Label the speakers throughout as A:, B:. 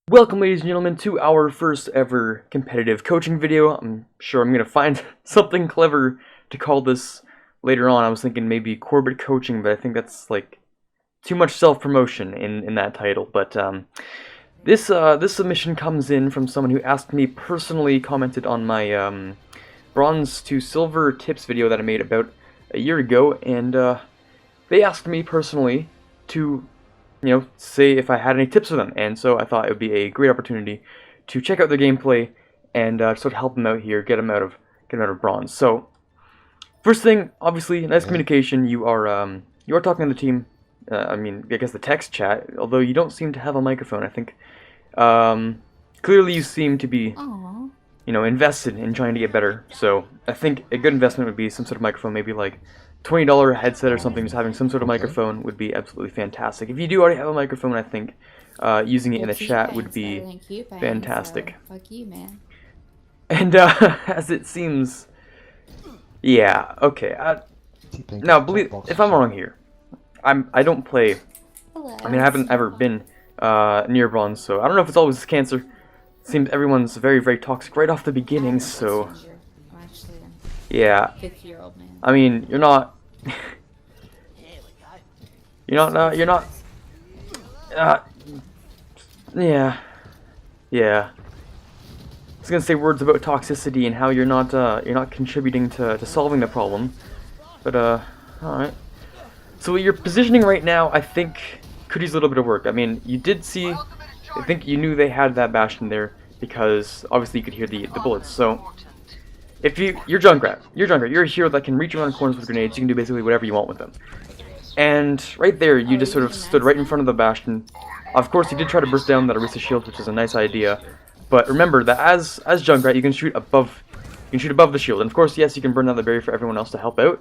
A: Welcome, ladies and gentlemen, to our first ever competitive coaching video. I'm sure I'm going to find something clever to call this later on. I was thinking maybe Quarbit coaching, but I think that's like too much self-promotion in that title. But this submission comes in from someone who asked me personally, commented on my bronze to silver tips video that I made about a year ago, and they asked me personally to say if I had any tips for them, and so I thought it would be a great opportunity to check out their gameplay and sort of help them out here, get them out of bronze. So, first thing, obviously, nice communication. You are talking to the team. I guess the text chat. Although you don't seem to have a microphone, I think. Clearly, you seem to be, invested in trying to get better. So, I think a good investment would be some sort of microphone, maybe like $20 headset or something. Just having some sort of microphone would be absolutely fantastic. If you do already have a microphone, I think using it in the chat would be fantastic.
B: Fuck you, man.
A: And as it seems, yeah, okay. Now, believe if I'm wrong here, I don't play. I mean, I haven't ever been near bronze, so I don't know if it's always cancer. Seems everyone's very, very toxic right off the beginning. So yeah.
B: 50-year-old man.
A: I mean, you're not. You're not. Yeah. I was gonna say words about toxicity and how you're not contributing to solving the problem, but all right. So your positioning right now, I think, could use a little bit of work. I mean, you did see. I think you knew they had that bastion there because obviously you could hear the bullets. So. If you're Junkrat, you're a hero that can reach around corners with grenades. You can do basically whatever you want with them. And right there, you just sort of stood right in front of the bastion. Of course, you did try to burst down that Arisa shield, which is a nice idea. But remember that as Junkrat, you can shoot above the shield. And of course, yes, you can burn down the barrier for everyone else to help out.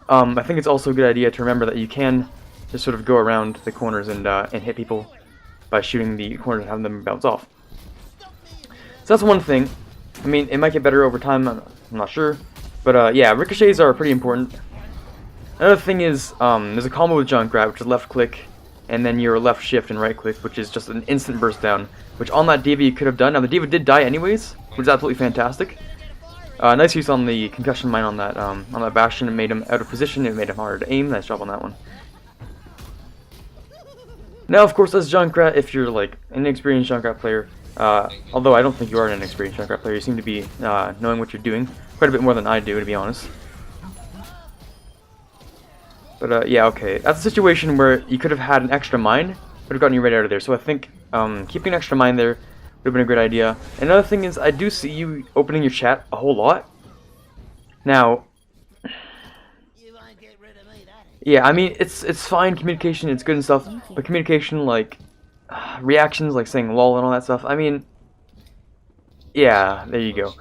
A: I think it's also a good idea to remember that you can just sort of go around the corners and hit people by shooting the corners and having them bounce off. So that's one thing. I mean, it might get better over time. I'm not sure, but yeah, ricochets are pretty important. Another thing is, there's a combo with Junkrat, which is left click, and then your left shift and right click, which is just an instant burst down. Which on that diva you could have done. Now the diva did die anyways, which is absolutely fantastic. Nice use on the concussion mine on that bastion. It made him out of position. It made him harder to aim. Nice job on that one. Now, of course, as Junkrat, if you're like an inexperienced Junkrat player. Although I don't think you are an inexperienced Junkrat player, you seem to be knowing what you're doing quite a bit more than I do, to be honest. But yeah, okay, that's a situation where you could have had an extra mine, would have gotten you right out of there. So I think keeping an extra mine there would have been a good idea. Another thing is, I do see you opening your chat a whole lot. Now, yeah, I mean, it's fine, communication, it's good and stuff, but communication, like, reactions like saying lol and all that stuff, I mean, yeah, there you go.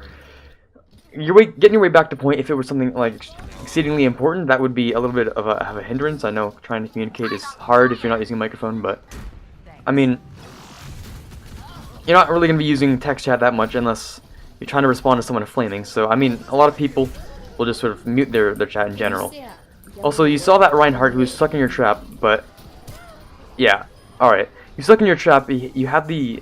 A: Getting your way back to point, if it was something like exceedingly important, that would be a little bit of a hindrance. I know trying to communicate is hard if you're not using a microphone, but I mean, you're not really going to be using text chat that much unless you're trying to respond to someone flaming. So I mean, a lot of people will just sort of mute their chat in general. Also, you saw that Reinhardt who was stuck in your trap, but yeah, alright. You stuck in your trap. You had the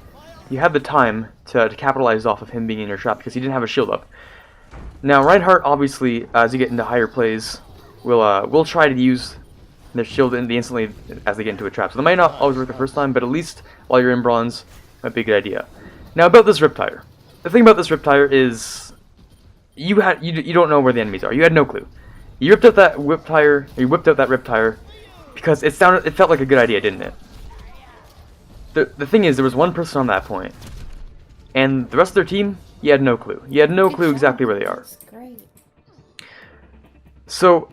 A: time to capitalize off of him being in your trap because he didn't have a shield up. Now Reinhardt, obviously, as you get into higher plays, will try to use their shield instantly as they get into a trap. So that might not always work the first time, but at least while you're in bronze, might be a good idea. Now about this Riptire. The thing about this Riptire is you don't know where the enemies are. You had no clue. You whipped out that Riptire because it felt like a good idea, didn't it? The thing is, there was one person on that point, and the rest of their team, you had no clue. You had no clue exactly where they are. So,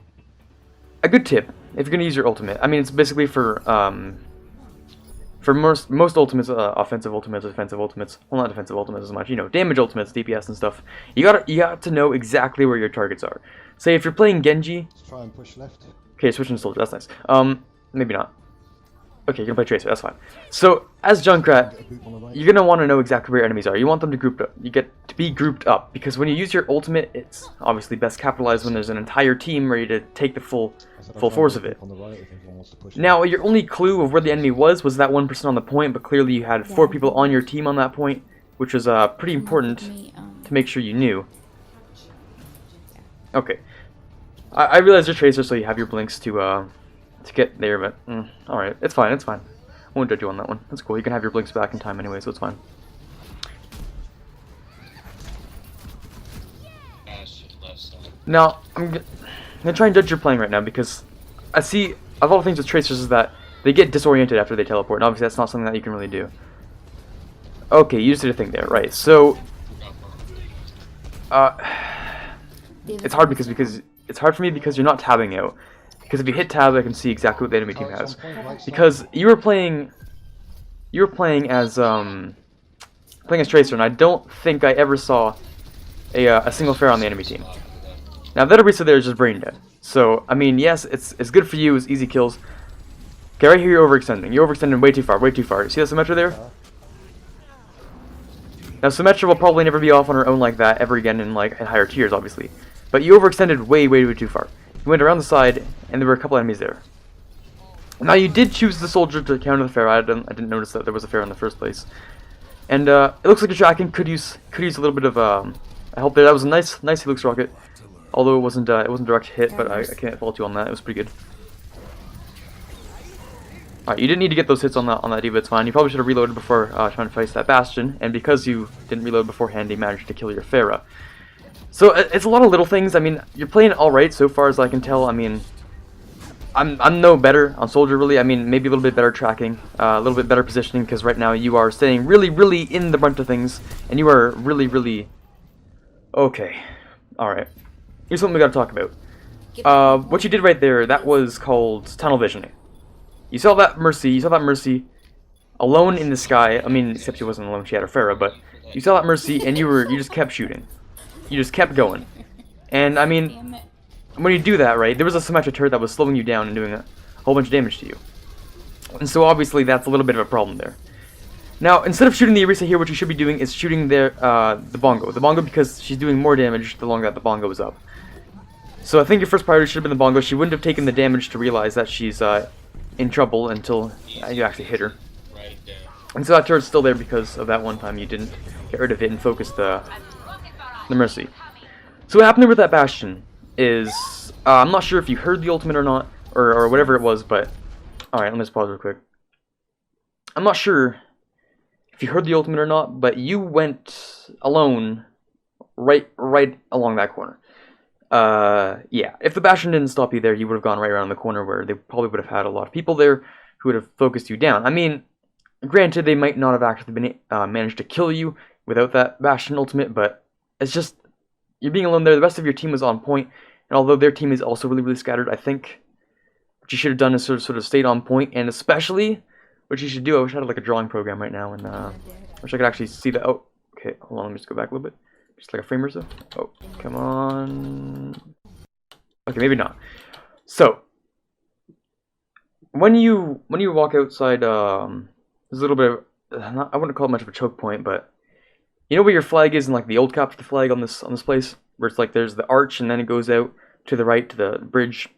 A: a good tip, if you're going to use your ultimate, I mean, it's basically for most ultimates, offensive ultimates, defensive ultimates, well, not defensive ultimates as much, damage ultimates, DPS and stuff, you got to know exactly where your targets are. Say, if you're playing Genji...
C: Try and push left.
A: Okay, switching to Soldier, that's nice. Maybe not. Okay, you're gonna play Tracer, that's fine. So, as Junkrat, you're gonna want to know exactly where your enemies are. You want them to group up. You get to be grouped up because when you use your ultimate, it's obviously best capitalized when there's an entire team ready to take the full force of it. Now, your only clue of where the enemy was that one person on the point, but clearly you had 4 people on your team on that point, which was pretty important to make sure you knew. Okay, I realize you're Tracer, so you have your blinks to get there, but all right, it's fine, it's fine. I won't judge you on that one. That's cool. You can have your blinks back in time anyway, so it's fine. Now, I'm gonna try and judge your playing right now because I see of all the things with Tracers is that they get disoriented after they teleport, and obviously that's not something that you can really do. Okay, you just did a thing there, right? So, it's hard because it's hard for me because you're not tabbing out. Because if you hit tab, I can see exactly what the enemy team has. Because you were playing as Tracer, and I don't think I ever saw a single Pharah on the enemy team. Now that Arisa there is just brain dead. So I mean, yes, it's good for you, it's easy kills. Okay, right here you're overextending. You're overextending way too far, way too far. See that Symmetra there? Now Symmetra will probably never be off on her own like that ever again in like higher tiers, obviously. But you overextended way too far. You went around the side, and there were a couple enemies there. Now you did choose the soldier to counter the Pharah. I didn't notice that there was a Pharah in the first place. And it looks like your tracking could use a little bit of help there. That was a nice Helix rocket, although it wasn't direct hit, but I can't fault you on that. It was pretty good. Alright, you didn't need to get those hits on that D.Va, it's fine. You probably should have reloaded before trying to face that Bastion, and because you didn't reload beforehand, you managed to kill your Pharah. So it's a lot of little things. I mean, you're playing alright so far as I can tell. I mean, I'm no better on Soldier really. I mean, maybe a little bit better tracking, a little bit better positioning, because right now you are staying really in the brunt of things, and you are really okay. Alright, here's something we gotta talk about. What you did right there, that was called tunnel visioning. You saw that Mercy alone in the sky. I mean, except she wasn't alone, she had her Pharah, but you saw that Mercy and you just kept shooting. You just kept going. And I mean, when you do that, right, there was a Symmetra turret that was slowing you down and doing a whole bunch of damage to you. And so obviously that's a little bit of a problem there. Now, instead of shooting the Arisa here, what you should be doing is shooting the Bongo. The Bongo because she's doing more damage the longer that the Bongo is up. So I think your first priority should have been the Bongo. She wouldn't have taken the damage to realize that she's in trouble until you actually hit her. And so that turret's still there because of that one time you didn't get rid of it and focus the Mercy. So what happened with that Bastion is, I'm not sure if you heard the ultimate or not, or whatever it was, but alright, let me just pause real quick. I'm not sure if you heard the ultimate or not, but you went alone right along that corner. Yeah, if the Bastion didn't stop you there, you would have gone right around the corner where they probably would have had a lot of people there who would have focused you down. I mean, granted, they might not have actually been managed to kill you without that Bastion ultimate, but it's just, you're being alone there. The rest of your team was on point, and although their team is also really scattered, I think what you should have done is sort of stayed on point, and especially what you should do, I wish I had like a drawing program right now, and I wish I could actually see the, oh, okay, hold on, let me just go back a little bit. Just like a frame or so. Oh, come on. Okay, maybe not. So, when you walk outside, there's a little bit of, I wouldn't call it much of a choke point, but you know where your flag is in like the old capture flag on this place, where it's like there's the arch and then it goes out to the right to the bridge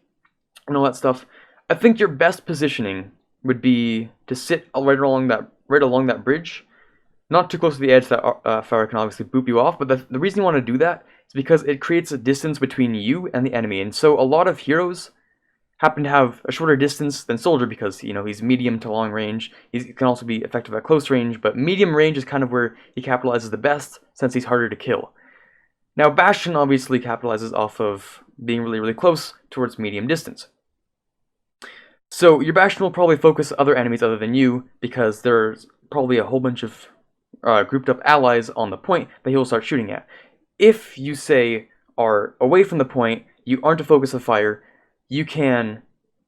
A: and all that stuff. I think your best positioning would be to sit right along that bridge. Not too close to the edge that Pharah can obviously boop you off, but the reason you want to do that is because it creates a distance between you and the enemy. And so a lot of heroes happen to have a shorter distance than Soldier because, you know, he's medium to long range. He can also be effective at close range, but medium range is kind of where he capitalizes the best since he's harder to kill. Now, Bastion obviously capitalizes off of being really close towards medium distance. So your Bastion will probably focus other enemies other than you because there's probably a whole bunch of grouped up allies on the point that he'll start shooting at. If you say are away from the point, you aren't a focus of fire, you can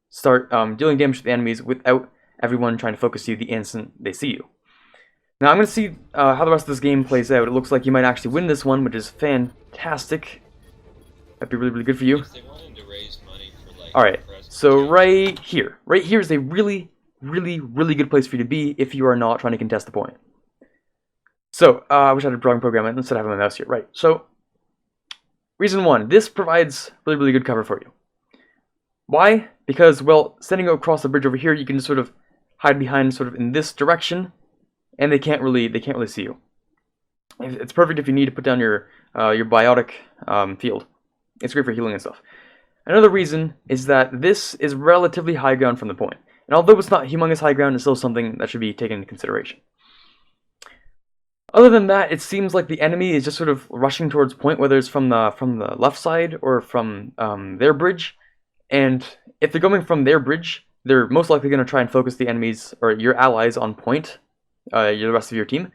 A: start dealing damage to the enemies without everyone trying to focus you the instant they see you. Now I'm going to see how the rest of this game plays out. It looks like you might actually win this one, which is fantastic. That'd be really good for you. Alright, so right here is a really good place for you to be if you are not trying to contest the point. So, I wish I had a drawing program instead of having my mouse here. Right, so, reason 1, this provides really, really good cover for you. Why? Because, well, standing across the bridge over here, you can just sort of hide behind sort of in this direction, and they can't really see you. It's perfect if you need to put down your biotic field. It's great for healing and stuff. Another reason is that this is relatively high ground from the point. And although it's not humongous high ground, it's still something that should be taken into consideration. Other than that, it seems like the enemy is just sort of rushing towards point, whether it's from the left side or from their bridge. And if they're going from their bridge, they're most likely going to try and focus the enemies or your allies on point, the rest of your team.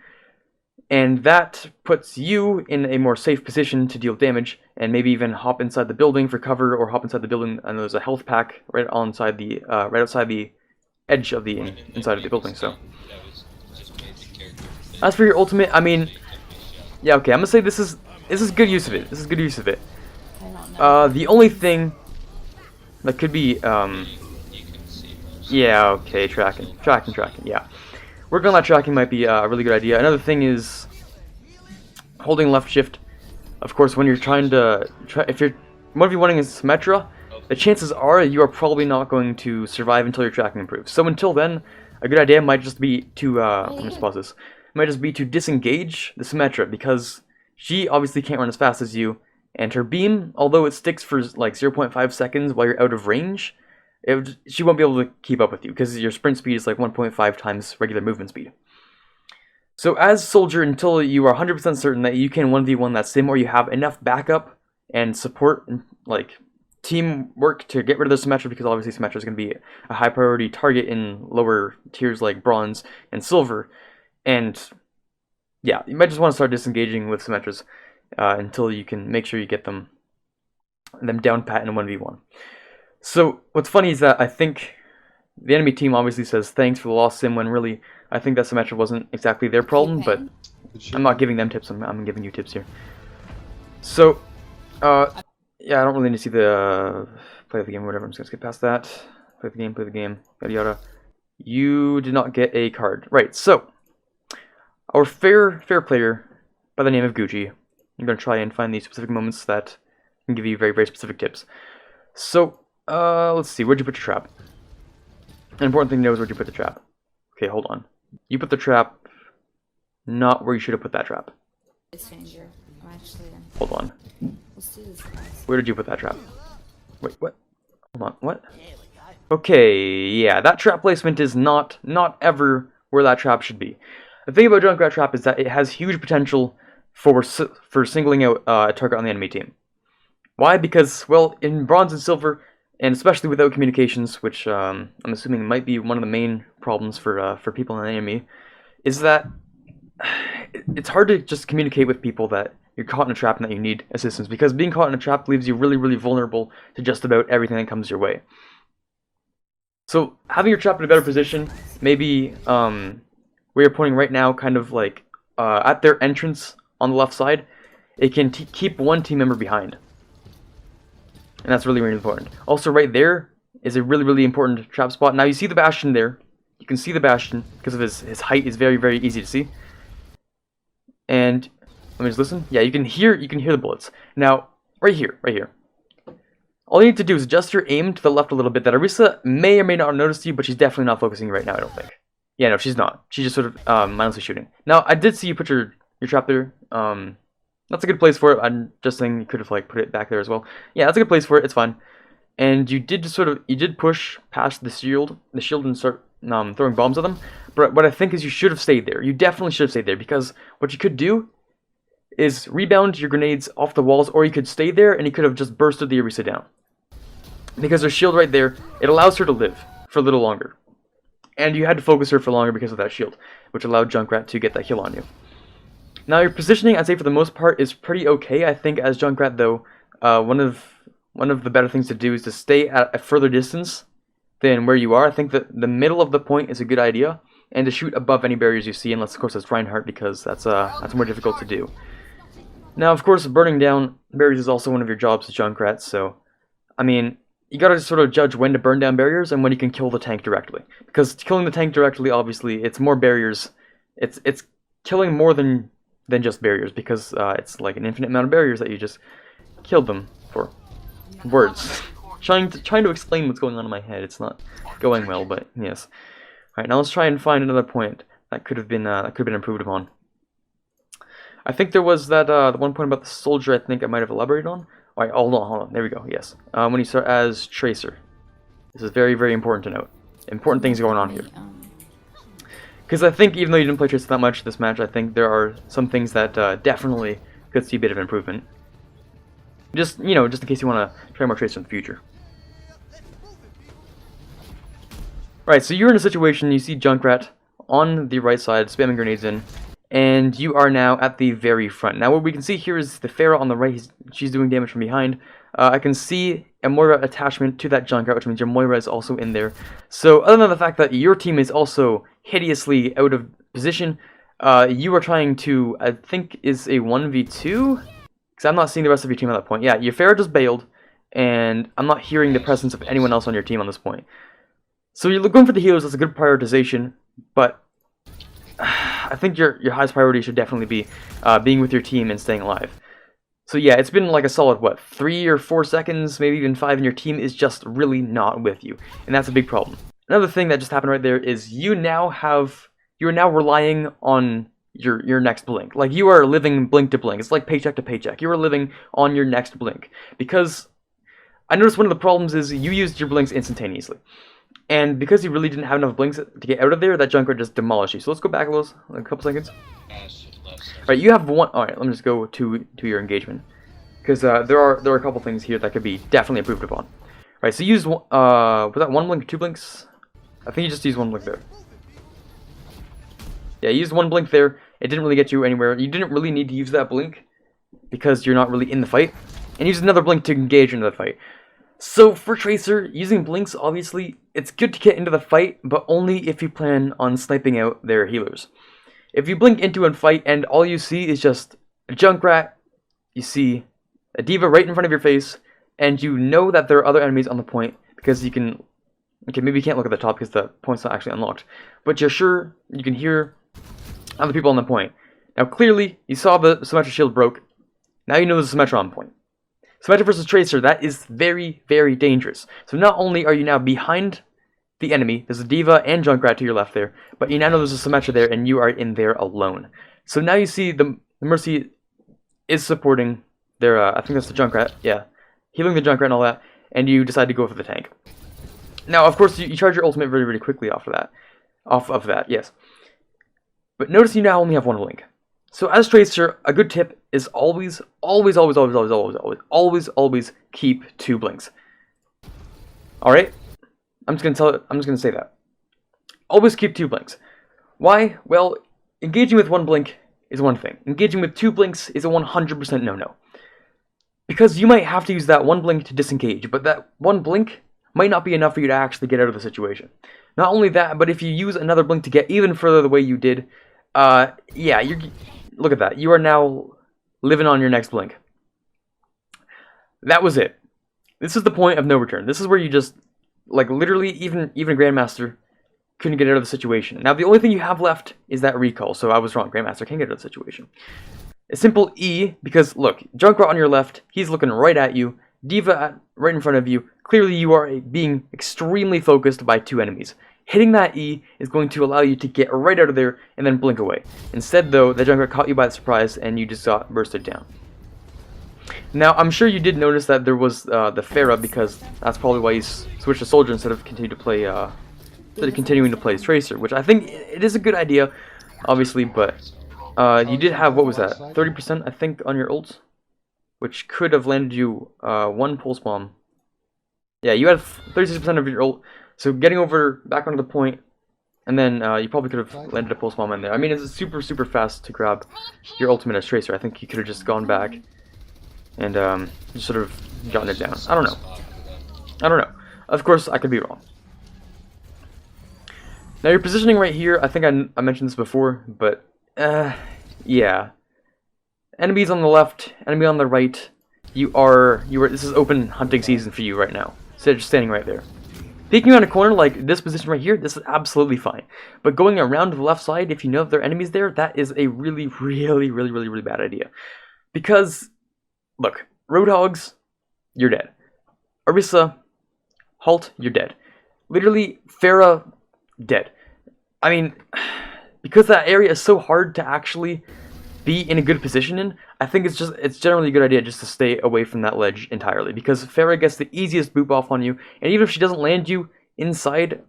A: And that puts you in a more safe position to deal damage, and maybe even hop inside the building for cover, or hop inside the building and there's a health pack right outside the edge of the inside of the building. So, as for your ultimate, I mean, yeah, okay, I'm gonna say this is good use of it. This is good use of it. The only thing that could be, yeah, okay, tracking, yeah. Working on that tracking might be a really good idea. Another thing is holding left shift. Of course, when you're trying to if you're 1v1ing in Symmetra, the chances are you are probably not going to survive until your tracking improves. So until then, a good idea might just be to let me just pause this. Might just be to disengage the Symmetra, because she obviously can't run as fast as you, and her beam, although it sticks for like 0.5 seconds while you're out of range, she won't be able to keep up with you, because your sprint speed is like 1.5 times regular movement speed. So as Soldier, until you are 100% certain that you can 1v1 that sim, or you have enough backup and support and like teamwork to get rid of the Symmetra, because obviously Symmetra is going to be a high priority target in lower tiers like Bronze and Silver, and yeah, you might just want to start disengaging with Symmetras until you can make sure you get them down pat in a 1v1. So what's funny is that I think the enemy team obviously says thanks for the lost sim, when really I think that Symmetra wasn't exactly their problem, but I'm not giving them tips, I'm giving you tips here. So, yeah, I don't really need to see the play of the game or whatever, I'm just going to skip past that. Play the game, yada yada. You did not get a card. Right, so, our fair player by the name of Gucci, I'm going to try and find these specific moments that can give you very, very specific tips. So, let's see, where'd you put your trap? An important thing to know is where'd you put the trap. Okay, hold on. You put the trap not where you should have put that trap. Hold on. Where did you put that trap? Wait, what? Hold on, what? Okay, yeah, that trap placement is not ever where that trap should be. The thing about Junkrat trap is that it has huge potential for singling out a target on the enemy team. Why? Because, well, in Bronze and Silver, and especially without communications, which I'm assuming might be one of the main problems for people in the enemy, is that it's hard to just communicate with people that you're caught in a trap and that you need assistance, because being caught in a trap leaves you really, really vulnerable to just about everything that comes your way. So having your trap in a better position, maybe where you're pointing right now, kind of like at their entrance on the left side, it can keep one team member behind. And that's really, really important. Also, right there is a really, really important trap spot. Now, you see the Bastion there. You can see the Bastion because of his height is very, very easy to see. And let me just listen. Yeah, you can hear the bullets. Now, right here. All you need to do is adjust your aim to the left a little bit. That Arisa may or may not have noticed you, but she's definitely not focusing right now, I don't think. Yeah, no, she's not. She's just sort of mindlessly shooting. Now, I did see you put your trap there. That's a good place for it. I'm just saying you could have like put it back there as well. Yeah, that's a good place for it. It's fine. And you did push past the shield and start throwing bombs at them. But what I think is you should have stayed there. You definitely should have stayed there, because what you could do is rebound your grenades off the walls, or you could stay there and you could have just bursted the Arisa down. Because there's shield right there, it allows her to live for a little longer. And you had to focus her for longer because of that shield, which allowed Junkrat to get that kill on you. Now, your positioning, I'd say for the most part, is pretty okay. I think as Junkrat, though, one of the better things to do is to stay at a further distance than where you are. I think that the middle of the point is a good idea, and to shoot above any barriers you see, unless, of course, it's Reinhardt, because that's more difficult to do. Now, of course, burning down barriers is also one of your jobs as Junkrat, so, I mean, you gotta sort of judge when to burn down barriers and when you can kill the tank directly. Because killing the tank directly, obviously, it's more barriers. It's killing more than than just barriers, because it's like an infinite amount of barriers that you just killed them for. Words. trying to explain what's going on in my head. It's not going well, but yes. All right, now let's try and find another point that could have been improved upon. I think there was that the one point about the soldier. I think I might have elaborated on. All right, hold on. There we go. Yes, when you start as Tracer, this is very, very important to note. Important things going on here. Because I think even though you didn't play Tracer that much this match, I think there are some things that definitely could see a bit of improvement. Just just in case you want to try more Tracer in the future. Right, so you're in a situation, you see Junkrat on the right side, spamming grenades in, and you are now at the very front. Now what we can see here is the Pharah on the right, she's doing damage from behind. I can see a Moira attachment to that Junkrat, which means your Moira is also in there. So other than the fact that your team is also hideously out of position, you are trying to, I think, is a 1v2? Because I'm not seeing the rest of your team at that point. Yeah, your Pharah just bailed, and I'm not hearing the presence of anyone else on your team on this point. So you're going for the healers, that's a good prioritization, but I think your highest priority should definitely be being with your team and staying alive. So yeah, it's been like a solid, what, 3 or 4 seconds, maybe even 5, and your team is just really not with you, and that's a big problem. Another thing that just happened right there is you are now relying on your next blink. Like, you are living blink to blink. It's like paycheck to paycheck. You are living on your next blink, because I noticed one of the problems is you used your blinks instantaneously. And because you really didn't have enough blinks to get out of there, that Junkrat just demolished you. So let's go back a couple seconds. Alright, you have one. Alright, let me just go to your engagement. Because there are a couple things here that could be definitely improved upon. Alright, so you used, was that 1 blink or 2 blinks? I think you just used 1 blink there. Yeah, you used 1 blink there. It didn't really get you anywhere. You didn't really need to use that blink because you're not really in the fight. And use another blink to engage into the fight. So for Tracer, using blinks, obviously, it's good to get into the fight, but only if you plan on sniping out their healers. If you blink into a fight and all you see is just a Junkrat, you see a D.Va right in front of your face, and you know that there are other enemies on the point, because you can... Okay, maybe you can't look at the top because the point's not actually unlocked, but you're sure you can hear other people on the point. Now clearly, you saw the Symmetra shield broke, now you know there's a Symmetra on point. Symmetra versus Tracer, that is very, very dangerous. So not only are you now behind the enemy, there's a D.Va and Junkrat to your left there, but you now know there's a Symmetra there and you are in there alone. So now you see the Mercy is supporting their, I think that's the Junkrat, yeah, healing the Junkrat and all that, and you decide to go for the tank. Now, of course, you charge your ultimate very, very quickly off of that, yes. But notice you now only have 1 blink. So as Tracer, a good tip is always keep 2 blinks. Alright? I'm just gonna say that. Always keep 2 blinks. Why? Well, engaging with 1 blink is one thing. Engaging with 2 blinks is a 100% no-no. Because you might have to use that 1 blink to disengage, but that 1 blink might not be enough for you to actually get out of the situation. Not only that, but if you use another blink to get even further the way you did, yeah, look at that. You are now living on your next blink. That was it. This is the point of no return. This is where you just, like, literally, even Grandmaster couldn't get out of the situation. Now, the only thing you have left is that recall, so I was wrong. Grandmaster can get out of the situation. A simple E, because, look, Junkrat on your left, he's looking right at you. D.Va right in front of you. Clearly, you are being extremely focused by 2 enemies. Hitting that E is going to allow you to get right out of there and then blink away. Instead, though, the Junkrat caught you by surprise and you just got bursted down. Now, I'm sure you did notice that there was the Pharah, because that's probably why you switched to Soldier instead of continuing to play Tracer, which I think it is a good idea, obviously, but you did have, what was that, 30% I think on your ult, which could have landed you 1 pulse bomb. Yeah, you had 36% of your ult. So getting over back onto the point, and then you probably could have landed a pulse bomb in there. I mean, it's super, super fast to grab your ultimate as Tracer. I think you could have just gone back and just sort of gotten it down. I don't know. Of course, I could be wrong. Now, your positioning right here, I think I mentioned this before, but yeah. Enemies on the left, enemy on the right. This is open hunting season for you right now. So just standing right there. Peeking around a corner like this position right here, this is absolutely fine. But going around to the left side, if you know that there are enemies there, that is a really bad idea. Because, look, Roadhogs, you're dead. Orisa, Halt, you're dead. Literally, Pharah, dead. I mean, because that area is so hard to actually be in a good position in, I think it's generally a good idea just to stay away from that ledge entirely, because Pharah gets the easiest boop off on you, and even if she doesn't land you inside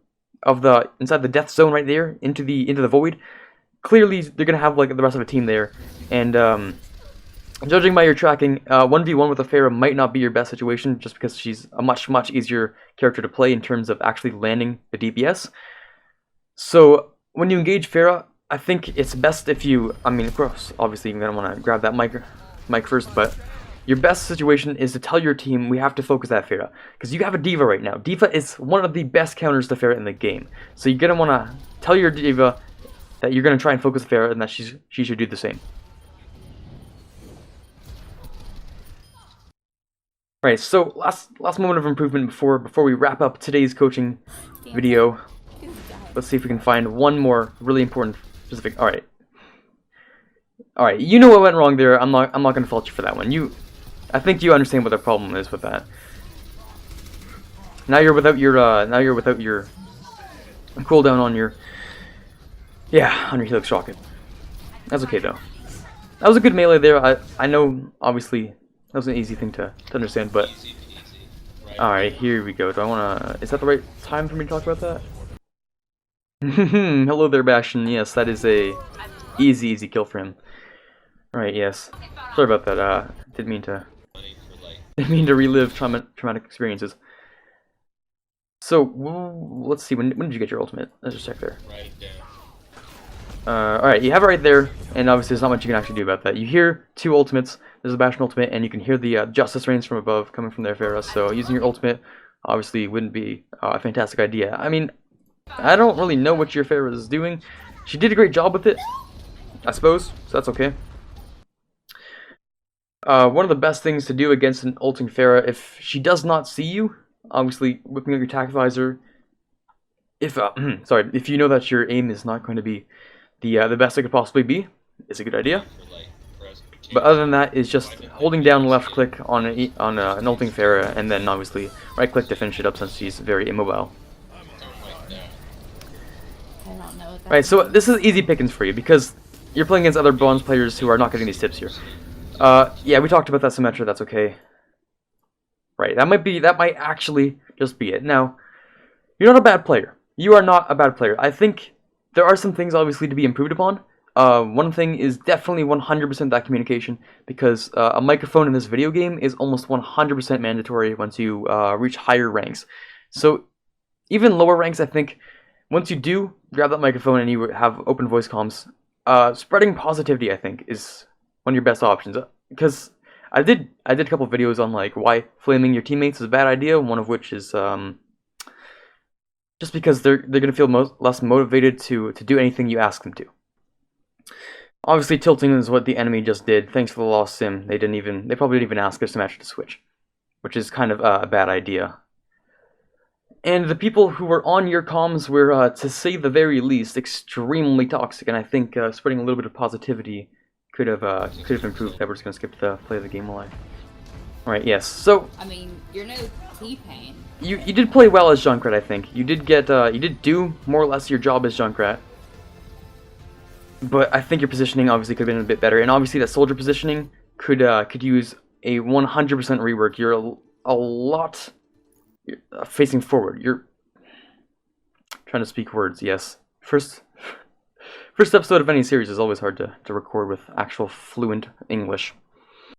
A: the death zone right there into the void, clearly they're gonna have like the rest of a team there, and judging by your tracking, 1v1 with a Pharah might not be your best situation, just because she's a much easier character to play in terms of actually landing the DPS. So when you engage Pharah, I think it's best if you, I mean, of course, obviously you're going to want to grab that mic first, but your best situation is to tell your team we have to focus at Pharah, because you have a D.Va right now. D.Va is one of the best counters to Pharah in the game, so you're going to want to tell your D.Va that you're going to try and focus Pharah and that she should do the same. Alright, so last moment of improvement before we wrap up today's coaching video. Let's see if we can find one more really important specific. Alright, you know what went wrong there. I'm not gonna fault you for that one. I think you understand what the problem is with that. Now you're without your cooldown on your Helix Rocket. That's okay though. That was a good melee there. I know obviously that was an easy thing to understand, but alright, here we go. Do I wanna, is that the right time for me to talk about that? Hello there, Bastion. Yes, that is a easy kill for him. Alright, yes. Sorry about that. Didn't mean to relive traumatic experiences. So, let's see. When did you get your ultimate? Let's just check there. Alright, you have it right there, and obviously there's not much you can actually do about that. You hear two ultimates. There's a Bastion ultimate, and you can hear the Justice Rains from above coming from there, Pharah. So using your ultimate obviously wouldn't be a fantastic idea. I mean, I don't really know what your Pharah is doing. She did a great job with it, I suppose, so that's okay. One of the best things to do against an ulting Pharah, if she does not see you, obviously whipping out your attack visor. If if you know that your aim is not going to be the best it could possibly be, is a good idea. But other than that, is just holding down left click on an ulting Pharah, and then obviously right click to finish it up since she's very immobile. Right, so this is easy pickings for you because you're playing against other bronze players who are not getting these tips here. Yeah, we talked about that Symmetra, that's okay. Right, that might actually just be it. Now, you're not a bad player. You are not a bad player. I think there are some things obviously to be improved upon. One thing is definitely 100% that communication, because a microphone in this video game is almost 100% mandatory once you reach higher ranks. So even lower ranks, I think, once you do grab that microphone and you have open voice comms, spreading positivity, I think, is one of your best options. Because I did a couple of videos on like why flaming your teammates is a bad idea. One of which is just because they're gonna feel less motivated to do anything you ask them to. Obviously, tilting is what the enemy just did. Thanks for the lost sim. They probably didn't even ask us to match to switch, which is kind of a bad idea. And the people who were on your comms were, to say the very least, extremely toxic. And I think spreading a little bit of positivity could have improved that. We're just gonna skip the play of the game alive. All right, yes. So
B: I mean, you're no T-Pain.
A: You did play well as Junkrat, I think. You did do more or less your job as Junkrat. But I think your positioning obviously could have been a bit better, and obviously that soldier positioning could use a 100% rework. You're a lot facing forward. You're trying to speak words. Yes, first episode of any series is always hard to record with actual fluent English.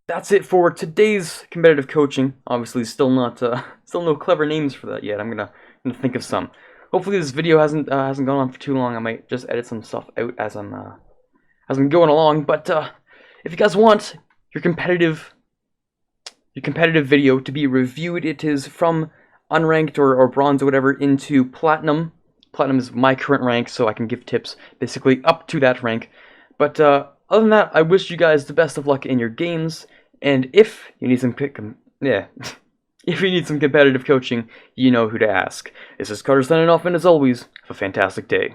A: That's it for today's competitive coaching. Obviously, still no clever names for that yet. I'm gonna think of some. Hopefully, this video hasn't gone on for too long. I might just edit some stuff out as I'm going along. But if you guys want your competitive video to be reviewed, it is from unranked or bronze or whatever into platinum. Platinum is my current rank, so I can give tips basically up to that rank. But other than that, I wish you guys the best of luck in your games. And if you need some if if you need some competitive coaching, you know who to ask. This is Carter signing off, and as always, have a fantastic day.